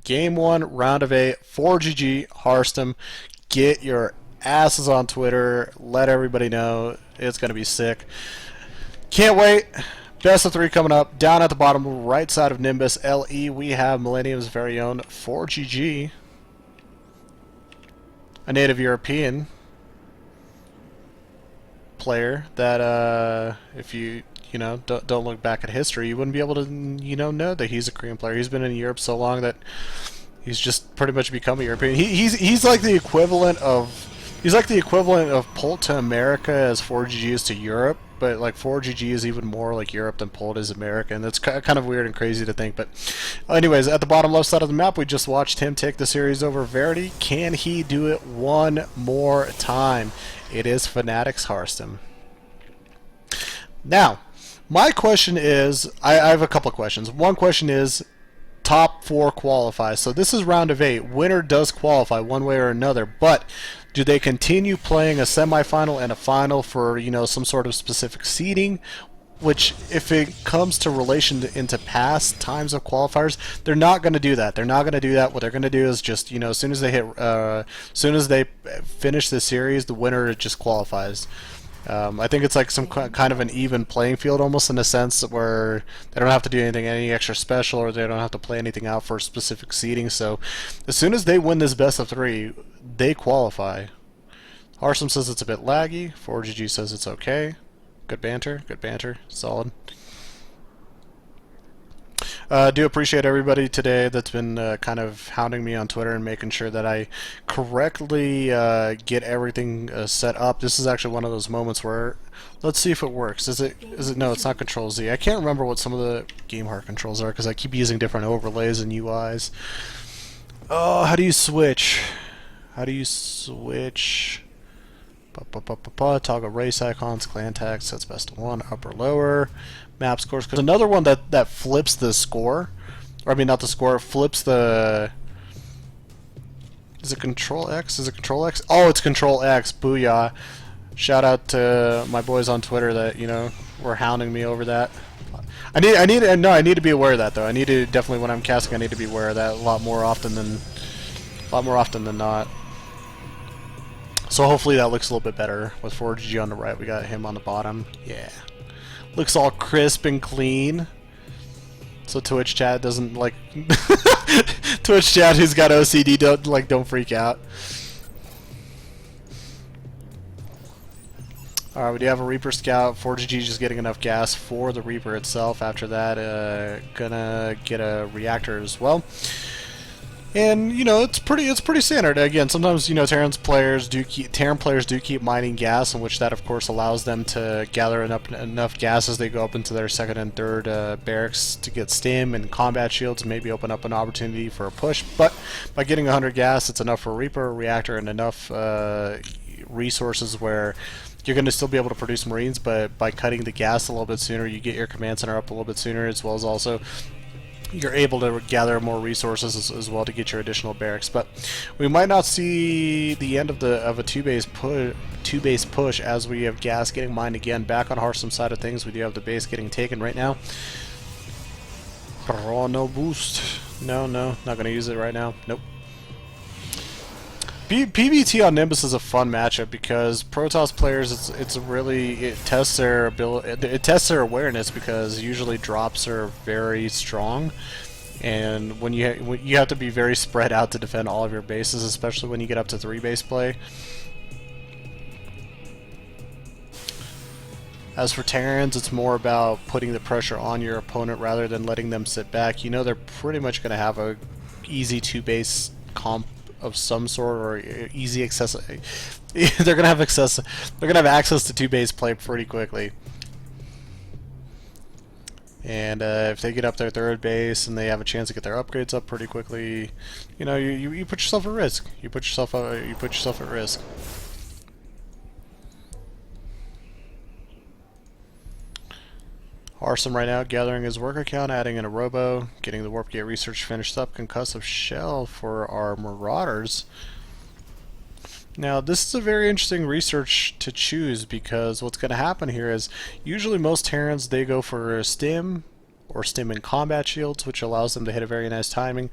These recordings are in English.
Game 1, round of 8, ForGG, Harstem. Get your asses on Twitter. Let everybody know. It's going to be sick. Can't wait. Best of 3 coming up. Down at the bottom right side of Nimbus LE, we have Millennium's very own ForGG, a native European player that if you don't look back at history, you wouldn't be able to know that he's a Korean player. He's been in Europe so long that he's just pretty much become a European. He's like the equivalent of Polt to America as ForGG is to Europe, but like ForGG is even more like Europe than Polt is America, and that's kind of weird and crazy to think. But anyways, at the bottom left side of the map, we just watched him take the series over Verity. Can he do it one more time? It is Fnatic's Harstem. Now, my question is, I have a couple of questions. One question is, top 4 qualify. So this is round of 8. Winner does qualify one way or another, but do they continue playing a semifinal and a final for some sort of specific seeding? Which, if it comes to relation into past times of qualifiers, they're not going to do that. They're not going to do that. What they're going to do is just as soon as they finish the series, the winner just qualifies. I think it's like some kind of an even playing field, almost, in a sense where they don't have to do any extra special, or they don't have to play anything out for specific seeding. So as soon as they win this best of 3, they qualify. Harstem says it's a bit laggy. ForGG says it's okay. Good banter, solid. Do appreciate everybody today that's been kind of hounding me on Twitter and making sure that I correctly get everything set up. This is actually one of those moments where, let's see if it works. Is it? No, it's not Control Z. I can't remember what some of the GameHeart controls are because I keep using different overlays and UIs. Oh, how do you switch? Toggle race icons, clan tags, sets best of 1, upper lower, map scores. There's another one that flips the score, or I mean not the score, flips the. Is it Control X? Oh, it's Control X. Booyah! Shout out to my boys on Twitter that were hounding me over that. I need to be aware of that though. I need to definitely, when I'm casting, I need to be aware of that a lot more often than not. So hopefully that looks a little bit better with ForGG on the right. We got him on the bottom. Yeah, looks all crisp and clean. So Twitch chat doesn't like Twitch chat who's got OCD don't freak out. Alright, we do have a Reaper Scout. ForGG just getting enough gas for the Reaper itself. After that, gonna get a reactor as well. And it's pretty standard. Again, sometimes Terran players do keep mining gas, in which that of course allows them to gather enough gas as they go up into their second and third barracks to get stim and combat shields, and maybe open up an opportunity for a push. But by getting 100 gas, it's enough for a Reaper, a reactor, and enough resources where you're going to still be able to produce Marines. But by cutting the gas a little bit sooner, you get your command center up a little bit sooner, as well as also you're able to gather more resources as well to get your additional barracks. But we might not see the end of a two-base push as we have gas getting mined again. Back on Harstem's side of things, we do have the base getting taken right now. Oh, no boost. No, not going to use it right now. Nope. PBT on Nimbus is a fun matchup because Protoss players, it tests their ability, it tests their awareness, because usually drops are very strong, and when you have to be very spread out to defend all of your bases, especially when you get up to 3-base play. As for Terrans, it's more about putting the pressure on your opponent rather than letting them sit back. They're pretty much going to have a easy 2-base comp of some sort, or easy access. They're gonna have access to 2-base play pretty quickly. And if they get up their 3rd base and they have a chance to get their upgrades up pretty quickly, you put yourself at risk. You put yourself at risk. Harstem right now gathering his worker count, adding in a robo, getting the warp gate research finished up, concussive shell for our marauders. Now this is a very interesting research to choose, because what's going to happen here is usually most Terrans, they go for a stim or stim in combat shields, which allows them to hit a very nice timing.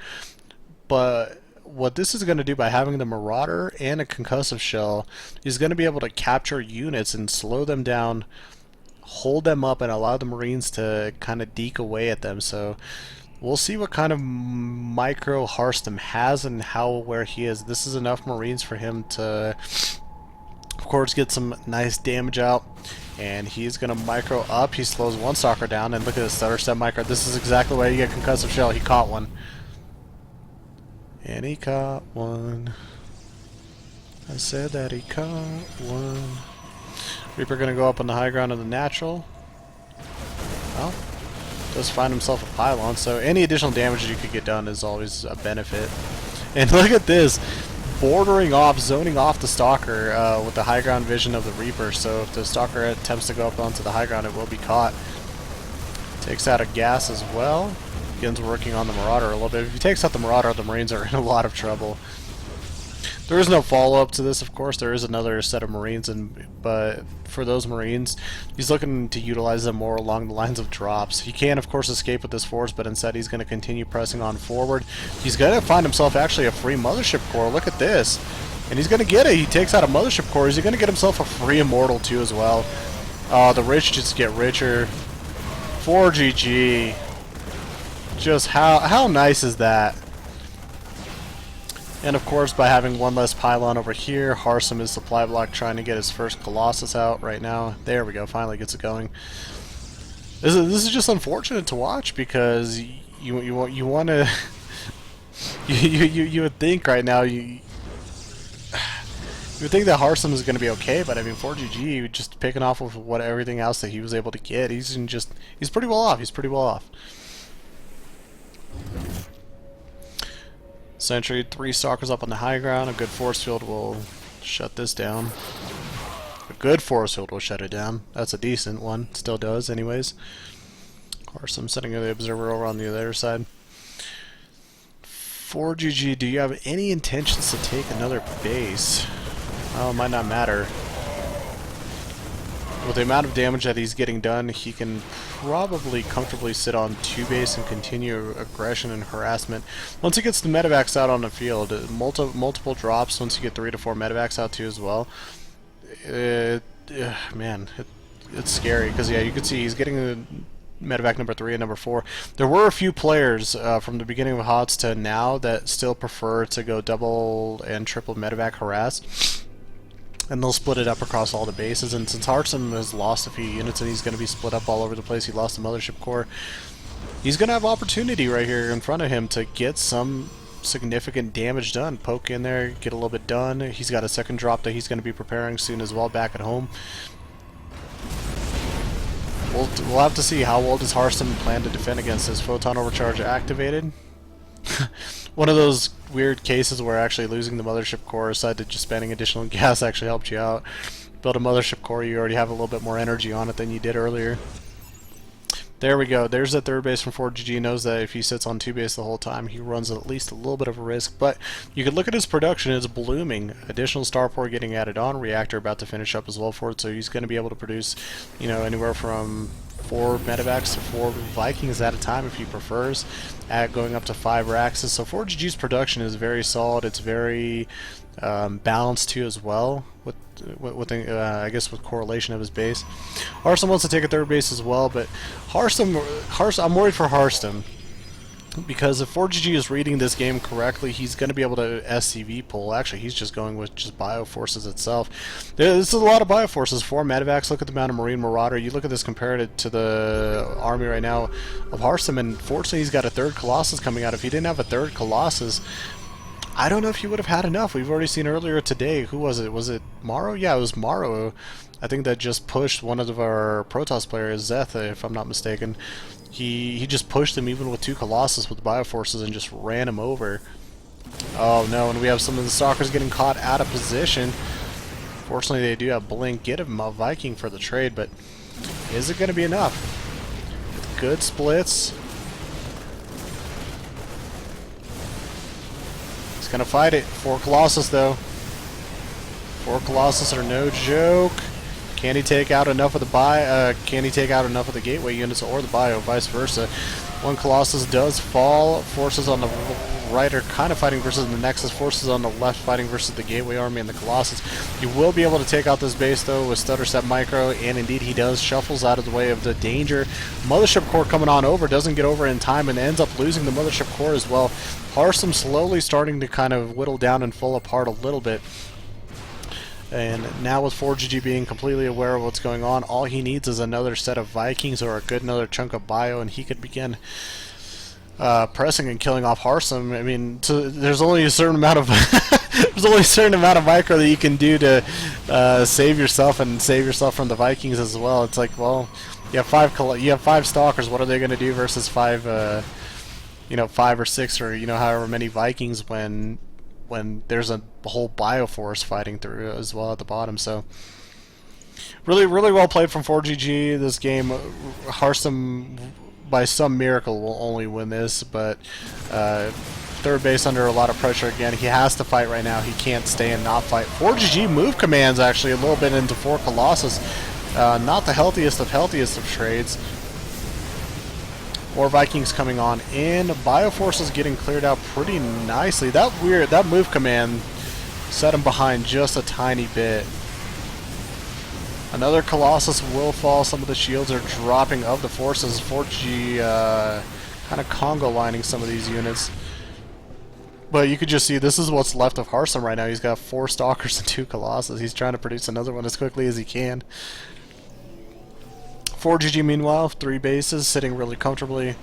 But what this is going to do by having the Marauder and a concussive shell is going to be able to capture units and slow them down, hold them up, and allow the Marines to kind of deke away at them. So we'll see what kind of micro Harstem has and how aware he is. This is enough Marines for him to, of course, get some nice damage out. And he's going to micro up. He slows one stalker down, and look at this stutter step micro. This is exactly why you get concussive shell. He caught one. And he caught one. I said that he caught one. Reaper going to go up on the high ground of the natural. Well, does find himself a pylon, so any additional damage that you could get done is always a benefit. And look at this, bordering off, zoning off the stalker with the high ground vision of the Reaper. So if the stalker attempts to go up onto the high ground, it will be caught. Takes out a gas as well. Begins working on the Marauder a little bit. If he takes out the Marauder, the Marines are in a lot of trouble. There is no follow-up to this, of course. There is another set of Marines, but for those Marines, he's looking to utilize them more along the lines of drops. He can, of course, escape with this force, but instead he's going to continue pressing on forward. He's going to find himself actually a free Mothership Core. Look at this. And he's going to get it. He takes out a Mothership Core. He's going to get himself a free Immortal, too, as well. The rich just get richer. ForGG. Just how nice is that? And of course, by having one less pylon over here, Harstem is supply block trying to get his first Colossus out right now. There we go, finally gets it going. This is just unfortunate to watch because you want to you would think right now you would think that Harstem is going to be okay, but I mean ForGG just picking off with what everything else that he was able to get, he's pretty well off. He's pretty well off. Sentry, 3 stalkers up on the high ground. A good force field will shut this down. A good force field will shut it down. That's a decent one. Still does, anyways. Harstem setting the observer over on the other side. ForGG, do you have any intentions to take another base? Well, it might not matter. With the amount of damage that he's getting done, he can probably comfortably sit on 2 base and continue aggression and harassment. Once he gets the medevacs out on the field, multiple drops once you get 3 to 4 medevacs out too as well. Man, it's scary because yeah, you can see he's getting the medevac number 3 and number 4. There were a few players from the beginning of HOTS to now that still prefer to go double and triple medevac harass. And they'll split it up across all the bases, and since Harstem has lost a few units and he's going to be split up all over the place, he lost the Mothership Core, he's going to have opportunity right here in front of him to get some significant damage done. Poke in there, get a little bit done. He's got a second drop that he's going to be preparing soon as well back at home. We'll have to see how well does Harstem plan to defend against this. Photon Overcharge activated. One of those weird cases where actually losing the Mothership Core aside to just spending additional gas actually helped you out. Build a Mothership Core, you already have a little bit more energy on it than you did earlier. There we go. There's that third base from ForGG. Knows that if he sits on 2 base the whole time, he runs at least a little bit of a risk. But you can look at his production. It's blooming. Additional starport getting added on. Reactor about to finish up as well for it. So he's going to be able to produce, you know, anywhere from 4 medevacs to 4 Vikings at a time if he prefers, going up to 5 Raxes. So ForGG's production is very solid. It's very balanced too as well with I guess with correlation of his base. Harstem wants to take a third base as well, but Harstem, I'm worried for Harstem because if ForGG is reading this game correctly, he's going to be able to SCV pull. Actually, he's just going with just Bioforces itself. This is a lot of Bioforces. 4 medevacs. Look at the amount of Marine Marauder. You look at this compared it to the army right now of Harstem, and fortunately he's got a 3rd Colossus coming out. If he didn't have a 3rd Colossus, I don't know if he would have had enough. We've already seen earlier today, who was it? Was it Morrow? Yeah, it was Morrow. I think that just pushed one of our Protoss players, Zeth, if I'm not mistaken. He just pushed him even with 2 Colossus with Bioforces and just ran him over. Oh no, and we have some of the Stalkers getting caught out of position. Fortunately, they do have Blink. Get him a Viking for the trade, but is it going to be enough? Good splits. He's going to fight it. 4 Colossus, though. 4 Colossus are no joke. Can he take out enough of the can he take out enough of the gateway units or the bio, vice versa? One Colossus does fall. Forces on the right are kind of fighting versus the Nexus. Forces on the left fighting versus the Gateway Army and the Colossus. He will be able to take out this base though with Stutter Step Micro, and indeed he does. Shuffles out of the way of the danger. Mothership Core coming on over, doesn't get over in time and ends up losing the Mothership Core as well. Harstem slowly starting to kind of whittle down and fall apart a little bit. And now with ForGG being completely aware of what's going on, all he needs is another set of Vikings or a good another chunk of bio, and he could begin pressing and killing off Harstem. I mean, there's only a certain amount of there's only a certain amount of micro that you can do to save yourself and save yourself from the Vikings as well. It's like, well, you have five stalkers. What are they going to do versus five or six or however many Vikings when there's a whole bioforce fighting through as well at the bottom? So really well played from ForGG this game. Harstem by some miracle will only win this, but third base under a lot of pressure again. He has to fight right now. He can't stay and not fight. ForGG move commands actually a little bit into 4 Colossus. Not the healthiest of trades. More Vikings coming on in. Bioforce is getting cleared out pretty nicely. That move command set him behind just a tiny bit. Another Colossus will fall. Some of the shields are dropping of the forces. ForGG kind of Congo lining some of these units. But you could just see this is what's left of Harstem right now. He's got 4 Stalkers and 2 Colossus. He's trying to produce another one as quickly as he can. ForGG meanwhile, 3 bases, sitting really comfortably.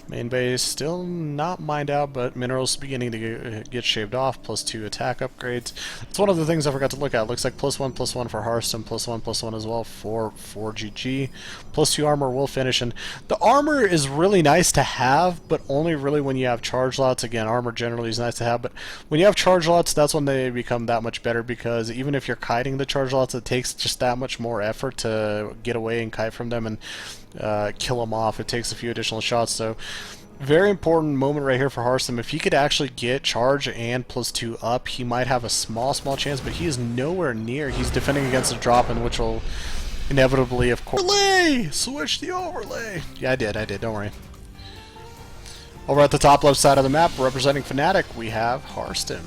Main base still not mined out, but minerals beginning to get shaved off, +2 attack upgrades. It's one of the things I forgot to look at. Looks like +1/+1 for Harstem, +1/+1 as well for ForGG. +2 armor will finish, and the armor is really nice to have, but only really when you have charge lots. Again, armor generally is nice to have, but when you have charge lots, that's when they become that much better, because even if you're kiting the charge lots, it takes just that much more effort to get away and kite from them and kill them off. It takes a few additional shots, so very important moment right here for Harstem. If he could actually get charge and +2 up, he might have a small chance, but he is nowhere near. He's defending against a drop in, which will inevitably, of course, overlay! Switch the overlay! Yeah, I did, don't worry. Over at the top left side of the map, representing Fnatic, we have Harstem.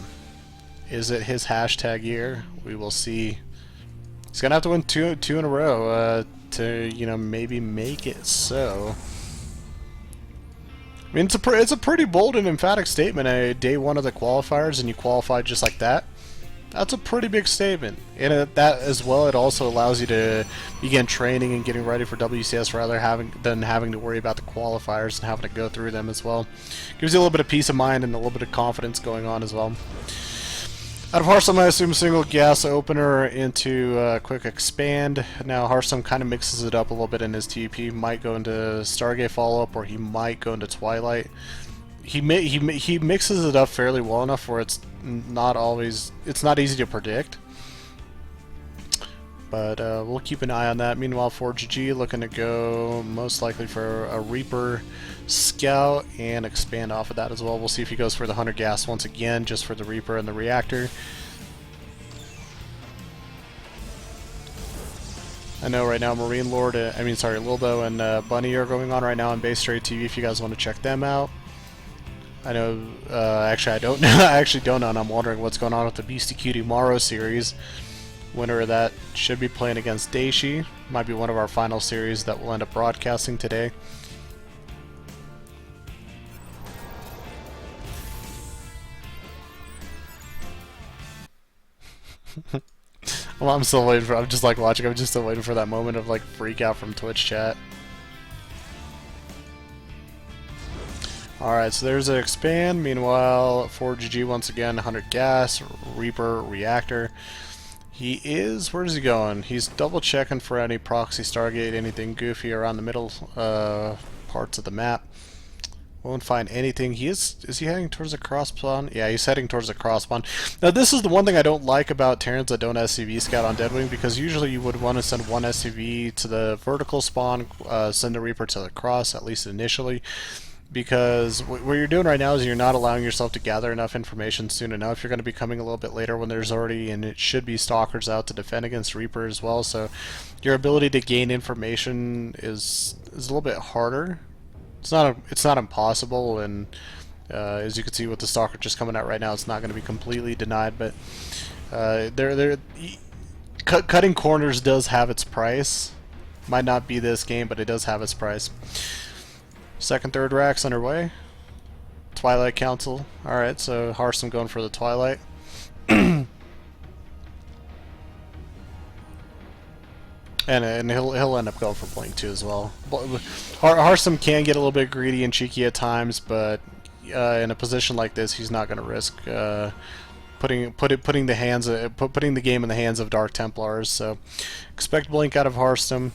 Is it his hashtag year? We will see. He's gonna have to win two in a row to maybe make it so. I mean, it's a pretty bold and emphatic statement. Day 1 of the qualifiers, and you qualified just like that. That's a pretty big statement. And that as well, it also allows you to begin training and getting ready for WCS rather than having to worry about the qualifiers and having to go through them as well. Gives you a little bit of peace of mind and a little bit of confidence going on as well. Out of Harstem, I assume single gas opener into quick expand. Now Harstem kind of mixes it up a little bit in his TP. Might go into Stargate follow-up, or he might go into Twilight. He mixes it up fairly well enough where it's not easy to predict. But we'll keep an eye on that. Meanwhile, ForGG looking to go most likely for a Reaper Scout and expand off of that as well. We'll see if he goes for the 100 gas once again, just for the Reaper and the Reactor. I know right now Marine Lord, Lilbo and Bunny are going on right now on Base Trade TV if you guys want to check them out. I know, actually I don't know, I actually don't know, and I'm wondering what's going on with the Beastie Cutie Morrow series. Winner of that should be playing against Daishi. Might be one of our final series that we'll end up broadcasting today. Well, I'm still waiting for. I'm just like watching. I'm just still waiting for that moment of like freak out from Twitch chat. Alright, so there's an expand. Meanwhile, ForGG once again, 100 gas, Reaper, Reactor. He is, where is he going? He's double checking for any proxy Stargate, anything goofy around the middle parts of the map. Won't find anything. Is he heading towards the cross spawn? Yeah, he's heading towards the cross spawn. Now this is the one thing I don't like about Terrans that don't SCV scout on Deadwing, because usually you would want to send one SCV to the vertical spawn, send a Reaper to the cross, at least initially. because what you're doing right now is you're not allowing yourself to gather enough information soon enough. You're going to be coming a little bit later when there's already, and it should be, stalkers out to defend against Reaper as well, so your ability to gain information is a little bit harder. It's not impossible, and as you can see with the stalker just coming out right now, it's not going to be completely denied, but cutting corners does have its price. Might not be this game, but it does have its price. Second, third racks underway. Twilight Council. Alright, so Harstem going for the Twilight. and he'll end up going for Blink too as well. Harstem can get a little bit greedy and cheeky at times, but in a position like this, he's not going to risk putting the game in the hands of Dark Templars. So expect Blink out of Harstem.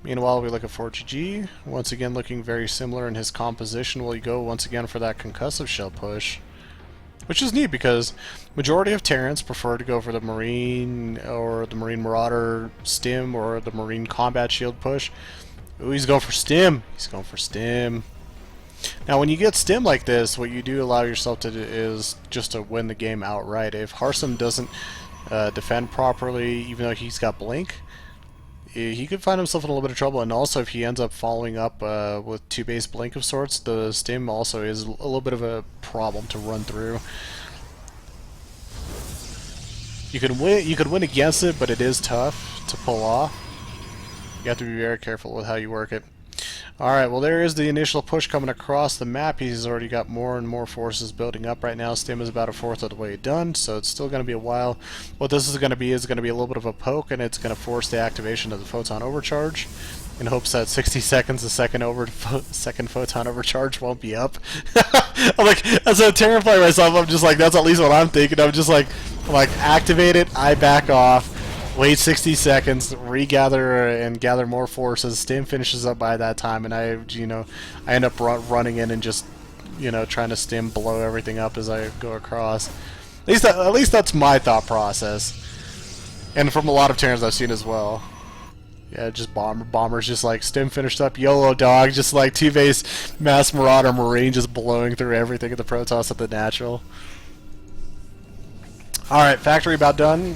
Meanwhile, we look at ForGG, once again looking very similar in his composition. Will he go once again for that concussive shell push? Which is neat because majority of Terrans prefer to go for the Marine or the Marine Marauder stim or the Marine Combat Shield push. Ooh, he's going for stim. He's going for stim. Now, when you get stim like this, what you do allow yourself to do is just to win the game outright. If Harstem doesn't defend properly, even though he's got Blink, he could find himself in a little bit of trouble. And also, if he ends up following up with two-base Blink of sorts, the stim also is a little bit of a problem to run through. You could win against it, but it is tough to pull off. You have to be very careful with how you work it. Alright, well, there is the initial push coming across the map. He's already got more and more forces building up right now. Stim is about a fourth of the way done, so it's still going to be a while. What this is going to be a little bit of a poke, and it's going to force the activation of the photon overcharge in hopes that 60 seconds the second photon overcharge won't be up. I'm like, as a Terran player myself, I'm just like, that's at least what I'm thinking. I'm like, activate it, I back off. Wait 60 seconds, regather and gather more forces. Stim finishes up by that time, and I end up running in and just, trying to stim blow everything up as I go across. At least that's my thought process, and from a lot of Terrans I've seen as well. Yeah, just bombers just like stim finished up, YOLO dog, just like two-base Mass Marauder Marine just blowing through everything at the Protoss at the natural. Alright, factory about done.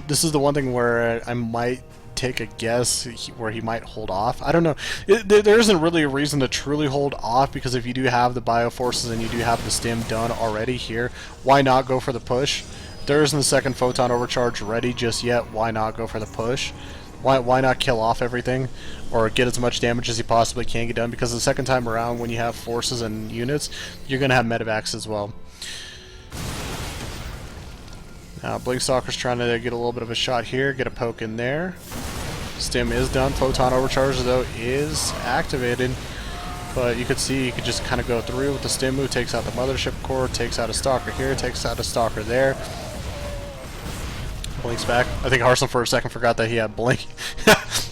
This is the one thing where I might take a guess where he might hold off. I don't know. There isn't really a reason to truly hold off, because if you do have the bioforces and you do have the stim done already here, why not go for the push? There isn't the second photon overcharge ready just yet. Why not go for the push? Why not kill off everything or get as much damage as you possibly can get done? Because the second time around, when you have forces and units, you're going to have medevacs as well. Now, Blinkstalker's trying to get a little bit of a shot here, get a poke in there. Stim is done. Photon Overcharge, though, is activated. But you could see, you could just kind of go through with the Stim move, takes out the Mothership Core, takes out a Stalker here, takes out a Stalker there. Blinks back. I think Harstem for a second forgot that he had Blink.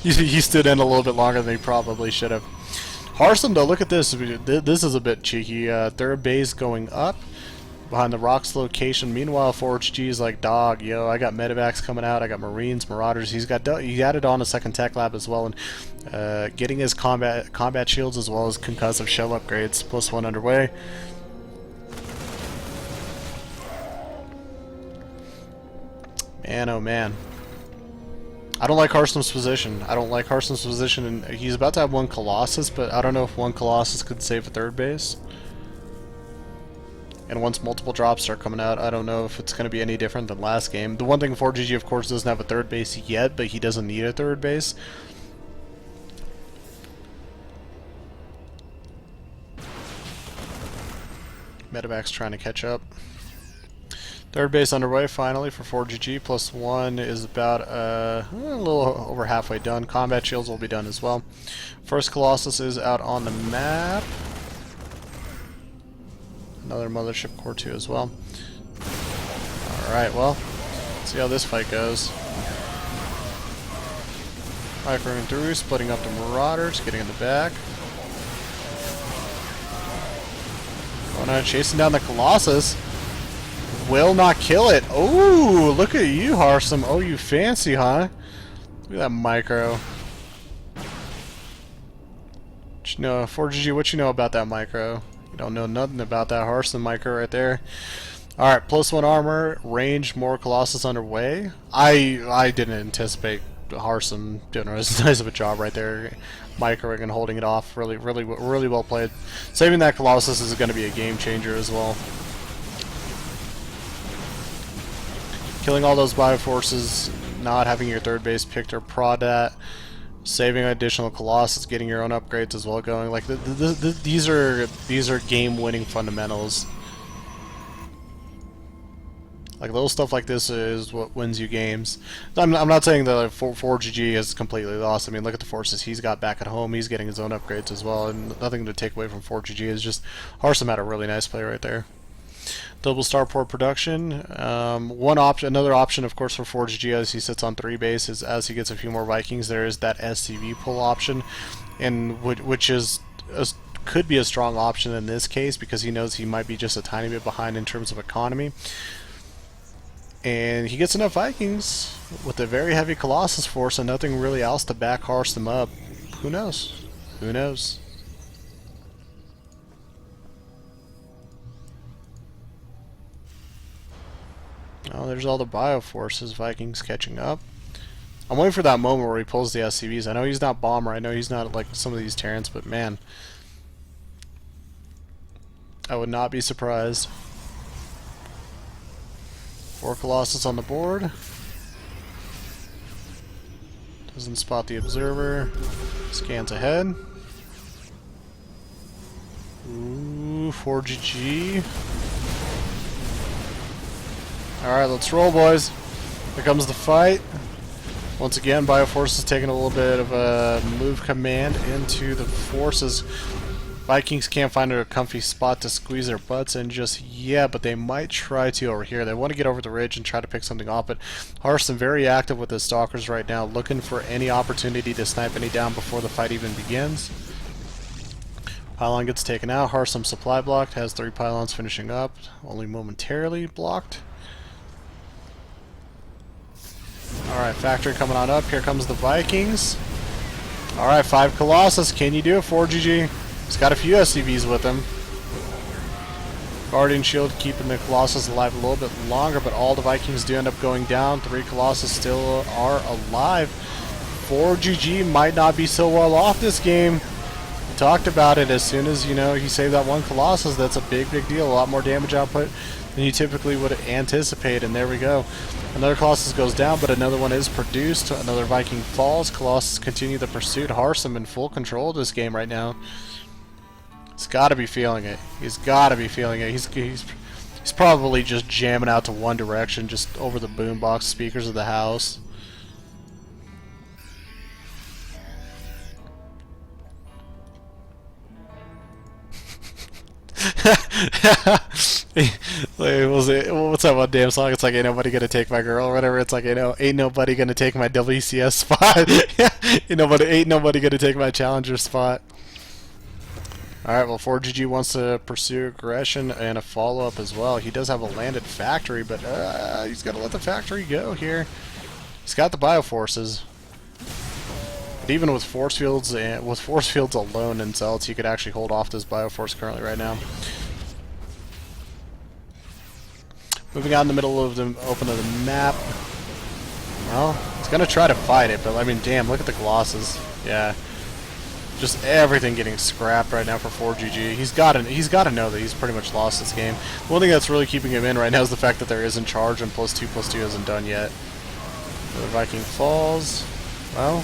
he stood in a little bit longer than he probably should have. Harstem, though, look at this. This is a bit cheeky. Third base going up behind the rocks location. Meanwhile, ForGG is like, dog, yo, I got medevacs coming out, I got Marines, Marauders. He added on a second tech lab as well, and getting his combat shields as well as concussive shell upgrades. +1 underway. Man, oh man. I don't like Harstem's position. I don't like Harstem's position, and he's about to have one Colossus, but I don't know if one Colossus could save a third base. And once multiple drops start coming out, I don't know if it's going to be any different than last game. The one thing, ForGG, of course, doesn't have a third base yet, but he doesn't need a third base. Medevac's trying to catch up. Third base underway, finally, for ForGG. +1 is about a little over halfway done. Combat shields will be done as well. First Colossus is out on the map. Another Mothership Core 2 as well. Alright, well, let's see how this fight goes. Microing through, splitting up the Marauders, getting in the back. Going on, chasing down the Colossus. Will not kill it. Oh, look at you, Harstem. Oh, you fancy, huh? Look at that micro. No, ForGG, what you know about that micro? You don't know nothing about that Harstem micro right there. Alright, +1 armor, range, more Colossus underway. I didn't anticipate Harstem doing as nice of a job right there, microing and holding it off. Really well played. Saving that Colossus is going to be a game changer as well. Killing all those Bioforces, not having your third base picked or prod at, saving additional Colossus, getting your own upgrades as well going. Like these are game-winning fundamentals. Like little stuff like this is what wins you games. I'm not saying that ForGG is completely lost. I mean, look at the forces he's got back at home. He's getting his own upgrades as well, and nothing to take away from ForGG. It's just Harstem had a really nice play right there. Double starport production. Another option, of course, for ForGG as he sits on 3 bases, as he gets a few more Vikings, there is that SCV pull option, and which is could be a strong option in this case because he knows he might be just a tiny bit behind in terms of economy. And he gets enough Vikings with a very heavy Colossus force and nothing really else to back Harstem up. Who knows? Who knows? Oh, there's all the Bioforces. Vikings catching up. I'm waiting for that moment where he pulls the SCVs. I know he's not Bomber. I know he's not like some of these Terrans, but man, I would not be surprised. 4 Colossus on the board. Doesn't spot the observer. Scans ahead. Ooh, ForGG. Alright, let's roll, boys. Here comes the fight. Once again, Bioforce is taking a little bit of a move command into the forces. Vikings can't find a comfy spot to squeeze their butts in just yet, but they might try to over here. They want to get over the ridge and try to pick something off, but Harstem very active with his stalkers right now, looking for any opportunity to snipe any down before the fight even begins. Pylon gets taken out. Harstem supply blocked, has 3 pylons finishing up, only momentarily blocked. Alright, factory coming on up. Here comes the Vikings. Alright, 5 Colossus. Can you do it, ForGG? He's got a few SCVs with him. Guardian Shield keeping the Colossus alive a little bit longer, but all the Vikings do end up going down. 3 Colossus still are alive. ForGG might not be so well off this game. We talked about it. As soon as, you know, he saved that 1 Colossus, that's a big deal. A lot more damage output than you typically would anticipate, and there we go. Another Colossus goes down, but another one is produced. Another Viking falls. Colossus continue the pursuit. Harstem in full control of this game right now. He's got to be feeling it. He's got to be feeling it. He's probably just jamming out to one direction, just over the boombox speakers of the house. What's that one damn song? It's like, ain't nobody gonna take my girl or whatever. It's like, ain't nobody gonna take my WCS spot. ain't nobody gonna take my Challenger spot. Alright, well, ForGG wants to pursue aggression and a follow-up as well. He does have a landed factory, but he's got to let the factory go here. He's got the Bioforces. But even with force fields alone in Zealots, he could actually hold off this Bioforce currently right now. Moving out in the middle of the open of the map. Well, he's going to try to fight it, but I mean, damn, look at the Colossus. Yeah. Just everything getting scrapped right now for ForGG. He's got to know that he's pretty much lost this game. One thing that's really keeping him in right now is the fact that there isn't charge and +2/+2 isn't done yet. The Viking falls. Well,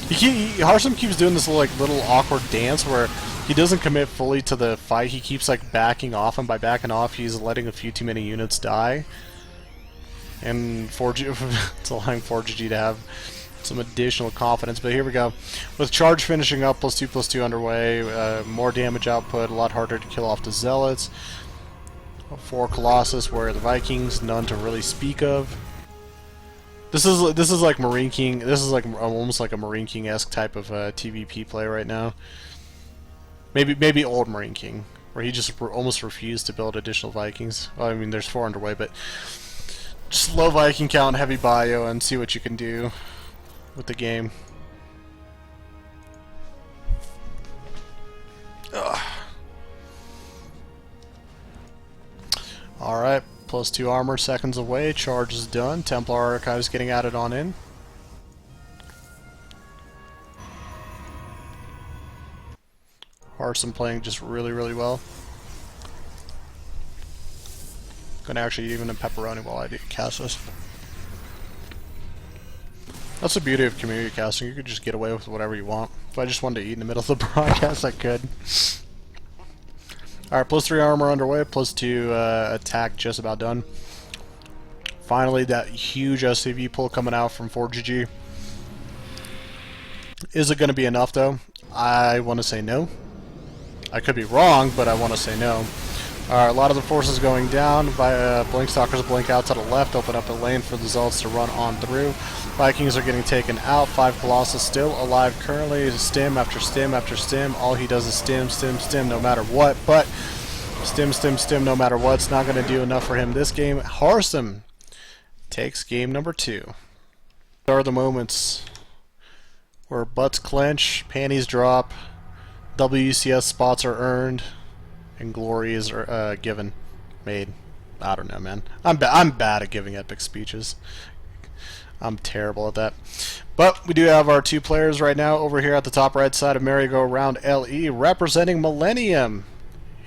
Harstem keeps doing this little awkward dance where he doesn't commit fully to the fight. He keeps like backing off, and by backing off, he's letting a few too many units die. And it's allowing ForGG to have some additional confidence, but here we go. With charge finishing up, +2/+2 underway, more damage output, a lot harder to kill off the Zealots. 4 Colossus, where the Vikings, none to really speak of. This is like Marine King. This is like almost like a Marine King-esque type of TVP play right now. Maybe old Marine King, where he just almost refused to build additional Vikings. Well, I mean, there's 4 underway, but just low Viking count, heavy bio, and see what you can do with the game. Alright, +2 armor, seconds away, charge is done. Templar Archives getting added on in. Harstem playing just really, really well. Gonna actually eat even a pepperoni while I cast this. That's the beauty of community casting, you could just get away with whatever you want. If I just wanted to eat in the middle of the broadcast, I could. Alright, +3 armor underway, +2 attack just about done. Finally, that huge SCV pull coming out from ForGG. Is it going to be enough, though? I want to say no. I could be wrong, but I want to say no. Alright, a lot of the forces going down. Blink Stalkers blink out to the left, open up a lane for the Zealots to run on through. Vikings are getting taken out. 5 Colossus still alive currently. Stim after stim after stim. All he does is stim, stim, stim, no matter what. But stim, stim, stim, no matter what. It's not going to do enough for him this game. Harstem takes game number 2. There are the moments where butts clench, panties drop, WCS spots are earned, and glory is given, made. I don't know, man. I'm bad at giving epic speeches. I'm terrible at that. But we do have our 2 players right now over here at the top right side of Merry-Go-Round LE, representing Millennium.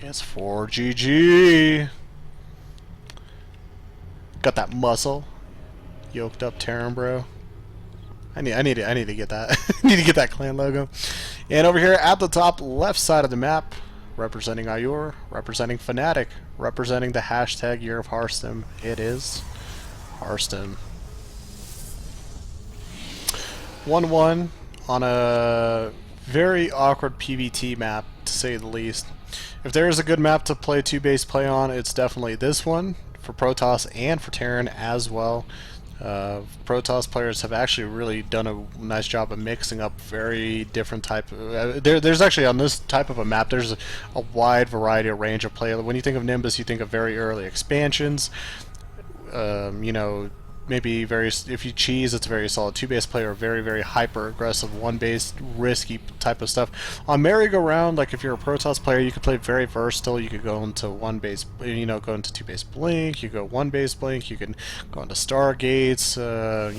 It's ForGG. Got that muscle. Yoked up Terran, bro. I need to get that. I need to get that clan logo. And over here at the top left side of the map, representing Ayur, representing Fnatic, representing the hashtag Year of Harstem, it is Harstem. 1-1 on a very awkward PvT map, to say the least. If there is a good map to play 2-base play on, it's definitely this one, for Protoss and for Terran as well. Protoss players have actually really done a nice job of mixing up very different type of, there's actually on this type of a map there's a wide variety of range of play. When you think of Nimbus, you think of very early expansions, you know, maybe very, if you cheese, it's a very solid 2-base player, very, very hyper aggressive 1-base risky type of stuff. On Merry-Go-Round, like if you're a Protoss player, you could play very versatile. You could go into 1-base, you know, go into 2-base blink, you go 1-base blink, you can go into Stargates,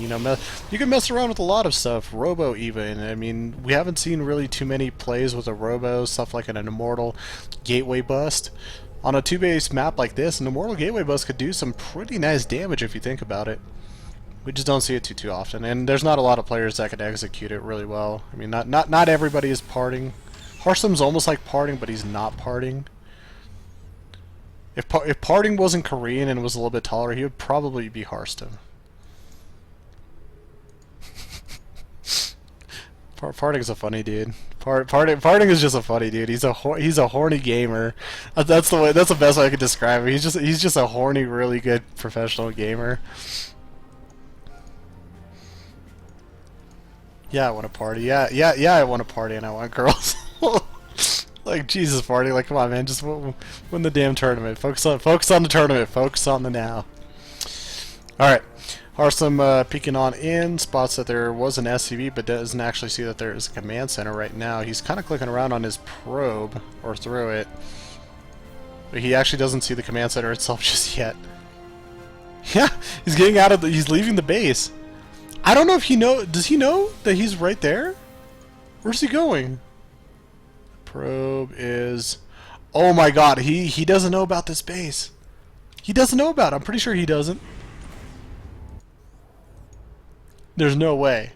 you know, you can mess around with a lot of stuff. Robo even, I mean, we haven't seen really too many plays with a Robo, stuff like an Immortal Gateway Bust. On a 2-base map like this, an Immortal Gateway Bust could do some pretty nice damage if you think about it. We just don't see it too often, and there's not a lot of players that could execute it really well. I mean, not everybody is parting. Harstem's almost like parting, but he's not parting. If parting wasn't Korean and was a little bit taller, he would probably be Harstem. Parting's a funny dude. Parting is just a funny dude. He's a horny gamer. That's the best way I could describe him. He's just a horny, really good professional gamer. Yeah, I want to party. Yeah, I want to party and I want girls. Like, Jesus, party. Like, come on, man. Just win the damn tournament. Focus on the tournament. Focus on the now. Alright. Harstem peeking on in. Spots that there was an SCV, but doesn't actually see that there is a command center right now. He's kind of clicking around on his probe, or through it. But he actually doesn't see the command center itself just yet. Yeah, he's getting out of he's leaving the base. I don't know if does he know that he's right there? Where's he going? Probe is, oh my god, he doesn't know about this base. He doesn't know about it. I'm pretty sure he doesn't. There's no way.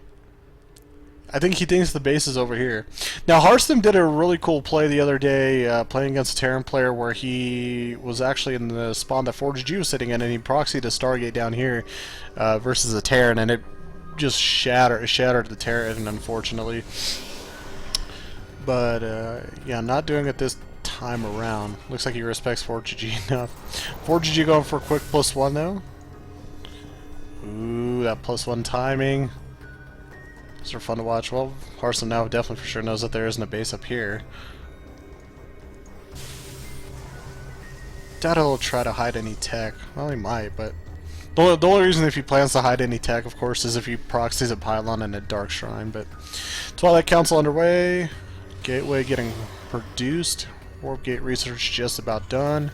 I think he thinks the base is over here. Now, Harstem did a really cool play the other day, playing against a Terran player, where he was actually in the spawn that ForGG was sitting in, and he proxied a Stargate down here versus a Terran, and it just shattered the Terran, unfortunately. But yeah, not doing it this time around. Looks like he respects ForGG enough. ForGG going for a quick +1 though. Ooh, that +1 timing. These are fun to watch. Well, Harstem now definitely for sure knows that there isn't a base up here. Doubt he'll try to hide any tech. Well, he might, but the only reason if he plans to hide any tech, of course, is if he proxies a pylon and a dark shrine. But Twilight Council underway. Gateway getting produced. Warp Gate research just about done.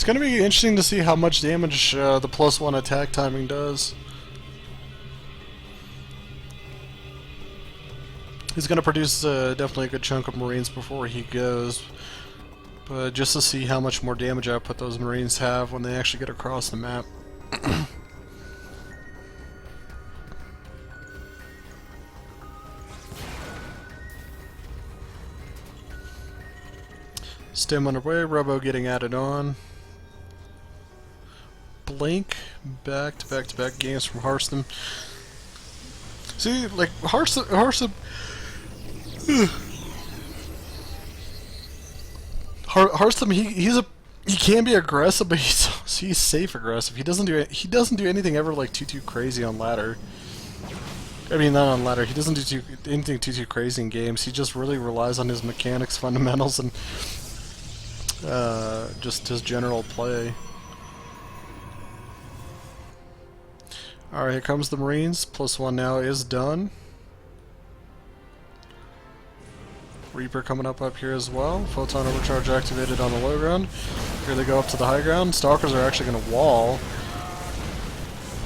It's going to be interesting to see how much damage the +1 attack timing does. He's going to produce definitely a good chunk of Marines before he goes, but just to see how much more damage output those Marines have when they actually get across the map. Stim underway, Robo getting added on. Blink, back-to-back games from Harstem. See, like, Harstem he can be aggressive, but he's safe aggressive. He doesn't do anything ever like too crazy on ladder. I mean, not on ladder. He doesn't do anything too crazy in games. He just really relies on his mechanics, fundamentals, and just his general play. Alright, here comes the Marines. +1 now is done. Reaper coming up here as well. Photon overcharge activated on the low ground. Here they go up to the high ground. Stalkers are actually going to wall.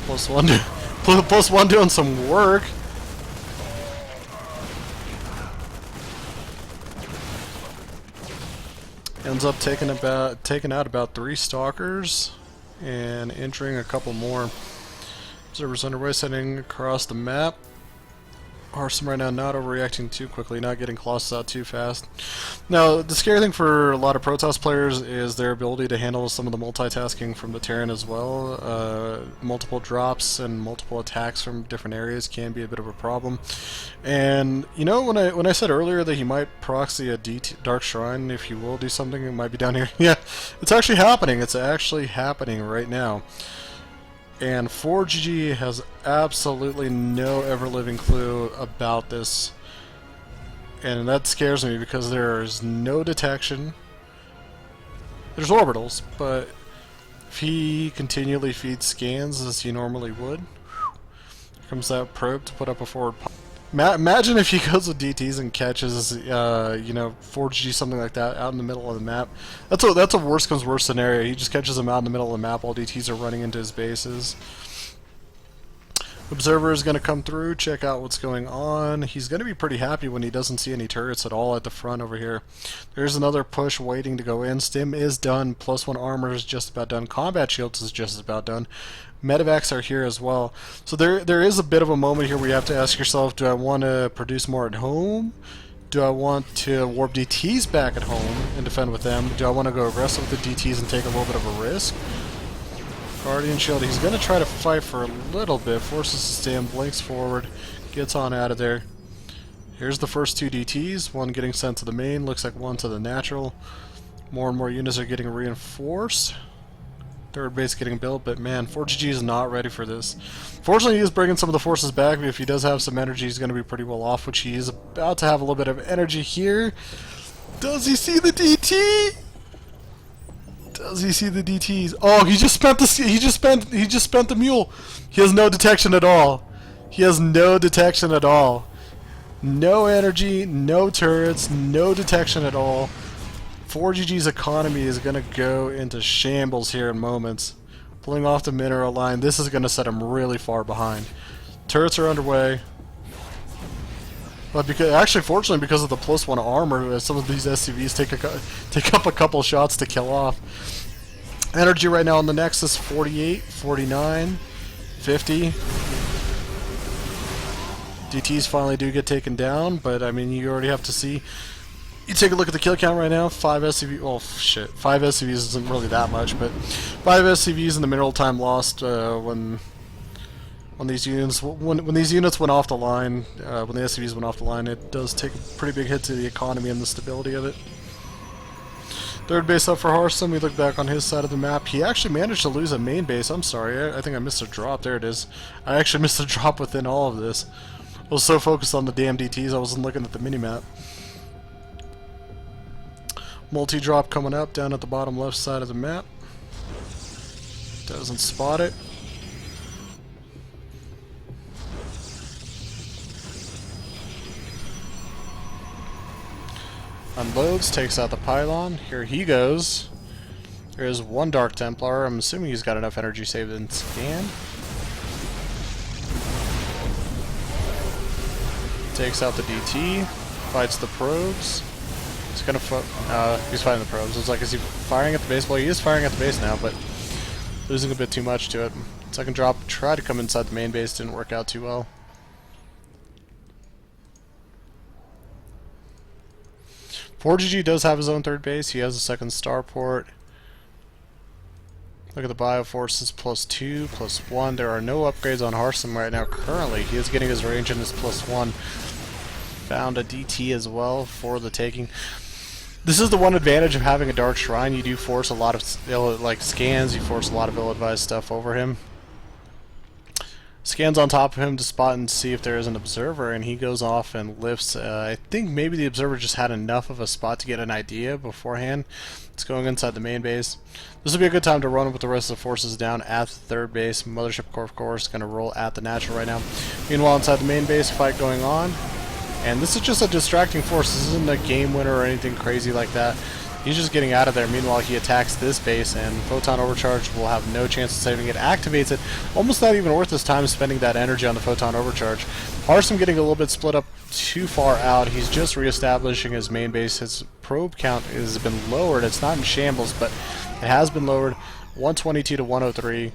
+1 doing some work. Ends up taking out about 3 Stalkers and entering a couple more. Observers underway, sending across the map. Harstem right now not overreacting too quickly, not getting Colossus out too fast. Now, the scary thing for a lot of Protoss players is their ability to handle some of the multitasking from the Terran as well. Multiple drops and multiple attacks from different areas can be a bit of a problem. And, you know, when I said earlier that he might proxy a Dark Shrine if he will do something, it might be down here. Yeah, it's actually happening. It's actually happening right now. And ForGG has absolutely no ever-living clue about this. And that scares me because there is no detection. There's orbitals, but if he continually feeds scans as he normally would, here comes that probe to put up a forward pop. Imagine if he goes with DTs and catches, you know, ForGG, something like that, out in the middle of the map. That's a worst comes worst scenario. He just catches them out in the middle of the map while DTs are running into his bases. Observer is going to come through, check out what's going on. He's going to be pretty happy when he doesn't see any turrets at all at the front over here. There's another push waiting to go in. Stim is done. +1 armor is just about done. Combat shields is just about done. Medevacs are here as well. So there is a bit of a moment here where you have to ask yourself, do I want to produce more at home? Do I want to warp DTs back at home and defend with them? Do I want to go aggressive with the DTs and take a little bit of a risk? Guardian Shield, he's going to try to fight for a little bit, forces to stand, blinks forward, gets on out of there. Here's the first 2 DTs, one getting sent to the main, looks like one to the natural. More and more units are getting reinforced. Third base getting built, but man, ForGG is not ready for this. Fortunately, he is bringing some of the forces back, but if he does have some energy, he's going to be pretty well off, which he is about to have a little bit of energy here. Does he see the DT? Does he see the DTs? Oh, he just spent the mule. He has no detection at all. He has no detection at all. No energy, no turrets, no detection at all. ForGG's economy is going to go into shambles here in moments. Pulling off the mineral line, this is going to set him really far behind. Turrets are underway. But actually, fortunately, because of the +1 armor, some of these SCVs take up a couple shots to kill off. Energy right now on the Nexus, 48, 49, 50. DTs finally do get taken down, but I mean, you already have to see. You take a look at the kill count right now, 5 SCVs, oh shit, 5 SCVs isn't really that much, but 5 SCVs in the mineral time lost when these units went off the line, when the SCVs went off the line, it does take a pretty big hit to the economy and the stability of it. Third base up for Harstem. We look back on his side of the map. He actually managed to lose a main base. I'm sorry, I think I missed a drop. There it is. I actually missed a drop within all of this. I was so focused on the damn DTs, I wasn't looking at the minimap. Multi-drop coming up down at the bottom left side of the map. Doesn't spot it. Unloads, takes out the pylon. Here he goes. There is one Dark Templar. I'm assuming he's got enough energy saved and scan. Takes out the DT, fights the probes. He's gonna he's fighting the probes. It's like, is he firing at the base? Well, he is firing at the base now, but losing a bit too much to it. Second drop, tried to come inside the main base, didn't work out too well. ForGG does have his own third base. He has a second starport. Look at the bioforces, +2, +1. There are no upgrades on Harstem right now currently. He is getting his range in his +1. Found a DT as well for the taking. This is the one advantage of having a Dark Shrine. You do force a lot of like scans, you force a lot of ill-advised stuff over him. Scans on top of him to spot and see if there is an observer, and he goes off and lifts. I think maybe the observer just had enough of a spot to get an idea beforehand. It's going inside the main base. This would be a good time to run with the rest of the forces down at the third base. Mothership Corps, of course, going to roll at the natural right now. Meanwhile, inside the main base, fight going on. And this is just a distracting force. This isn't a game winner or anything crazy like that. He's just getting out of there. Meanwhile, he attacks this base, and Photon Overcharge will have no chance of saving it. Activates it. Almost not even worth his time spending that energy on the Photon Overcharge. Harstem getting a little bit split up too far out. He's just reestablishing his main base. His probe count has been lowered. It's not in shambles, but it has been lowered. 122 to 103.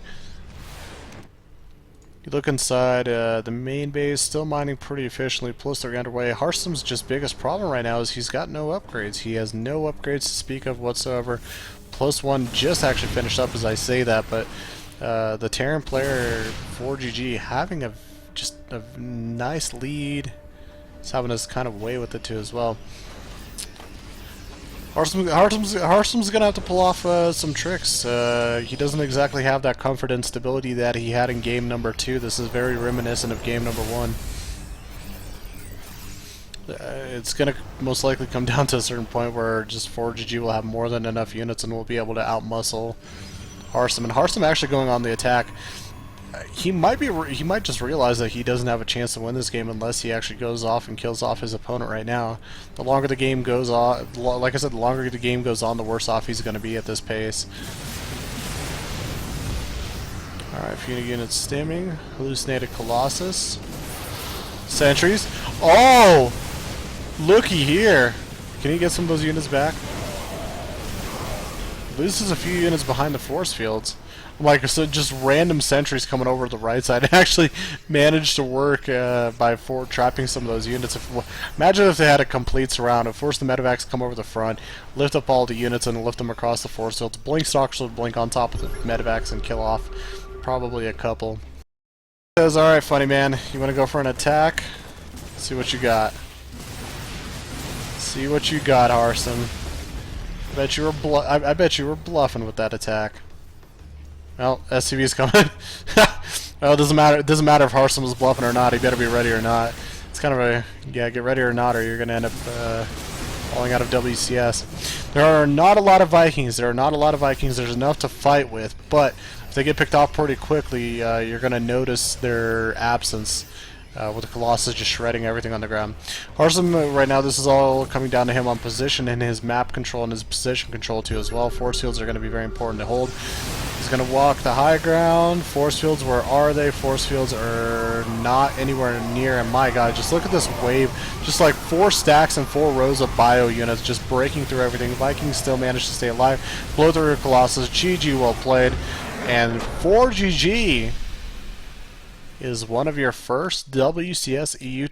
You look inside, the main base, still mining pretty efficiently, +3 underway. Harstem's just biggest problem right now is he's got no upgrades. He has no upgrades to speak of whatsoever. +1 just actually finished up as I say that, but the Terran player, ForGG, having just a nice lead. He's having his kind of way with it too as well. Harstem's gonna have to pull off some tricks. He doesn't exactly have that comfort and stability that he had in game number 2. This is very reminiscent of game number 1. It's gonna most likely come down to a certain point where just ForGG will have more than enough units and will be able to outmuscle Harstem. And Harstem actually going on the attack. He might just realize that he doesn't have a chance to win this game unless he actually goes off and kills off his opponent right now. The longer the game goes on, like I said, the longer the game goes on, the worse off he's going to be at this pace. Alright, few units stimming. Hallucinated Colossus. Sentries. Oh! Looky here! Can he get some of those units back? Loses a few units behind the force fields. Like, so just random sentries coming over the right side actually managed to work by trapping some of those units. Imagine if they had a complete surround and force the medevacs to come over the front, lift up all the units and lift them across the force fields. Blink Stalkers would blink on top of the medevacs and kill off probably a couple. Says, alright, funny man, you want to go for an attack? See what you got. See what you got, Harstem. I bet you were bluffing with that attack. Well, SCV's coming. Well, it doesn't matter. It doesn't matter if Harstem was bluffing or not. He better be ready or not. It's kind of a get ready or not, or you're gonna end up falling out of WCS. There are not a lot of Vikings. There's enough to fight with, but if they get picked off pretty quickly, you're gonna notice their absence. With the Colossus just shredding everything on the ground. Harstem, right now, this is all coming down to him on position and his map control and his position control too as well. Force fields are going to be very important to hold. He's going to walk the high ground. Force fields, where are they? Force fields are not anywhere near. And my god, just look at this wave. Just like 4 stacks and 4 rows of bio units just breaking through everything. Vikings still managed to stay alive. Blow through Colossus. GG, well played. And ForGG is one of your first WCS EU